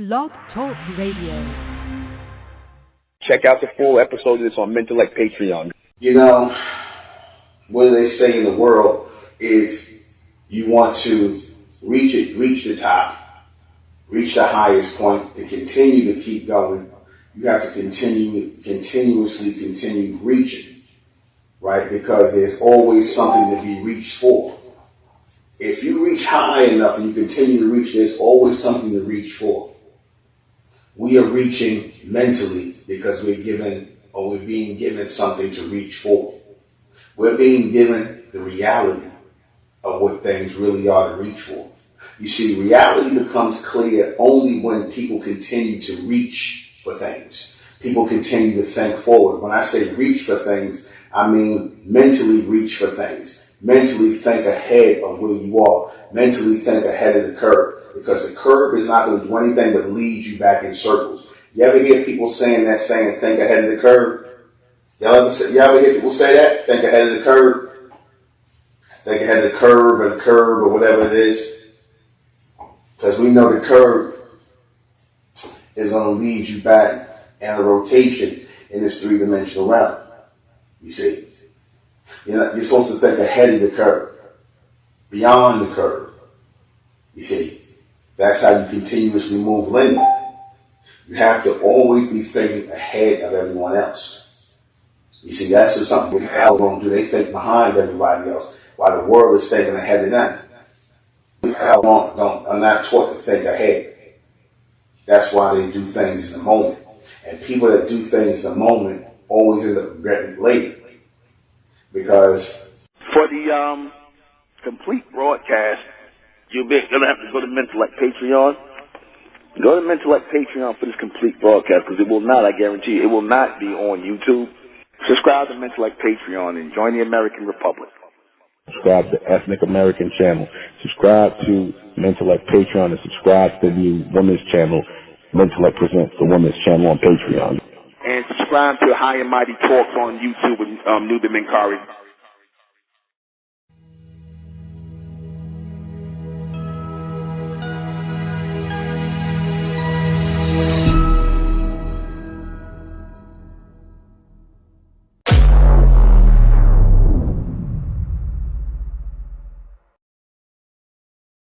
Blog Talk Radio. Check out the full episode of this on MENTELLECT Patreon. You know, what do they say in the world? If you want to reach the top, reach the highest point, to continue to keep going, you have to continuously continue reaching, right? Because there's always something to be reached for. If you reach high enough and you continue to reach, there's always something to reach for. We are reaching mentally because we're being given something to reach for. We're being given the reality of what things really are to reach for. You see, reality becomes clear only when people continue to reach for things. People continue to think forward. When I say reach for things, I mean mentally reach for things. Mentally think ahead of where you are. Mentally think ahead of the curve. Because the curve is not going to do anything but lead you back in circles. You ever hear people saying that saying, think ahead of the curve? You ever hear people say that? Think ahead of the curve? Think ahead of the curve or whatever it is. Because we know the curve is going to lead you back in a rotation in this three-dimensional realm. You see? You're supposed to think ahead of the curve, beyond the curve. You see? That's how you continuously move linear. You have to always be thinking ahead of everyone else. You see, that's just something people don't do. They think behind everybody else while the world is thinking ahead of them. Are not taught to think ahead. That's why they do things in the moment. And people that do things in the moment always end up regretting it later. Because for the complete broadcast, you're going to have to go to MENTELLECT Patreon. Go to MENTELLECT Patreon for this complete broadcast, because it will not, I guarantee you, it will not be on YouTube. Subscribe to MENTELLECT Patreon and join the American Republic. Subscribe to Ethnic American Channel. Subscribe to MENTELLECT Patreon and subscribe to the women's channel, MENTELLECT Presents, the women's channel on Patreon. And subscribe to High and Mighty Talks on YouTube with NUBEN MENKARAYZZ.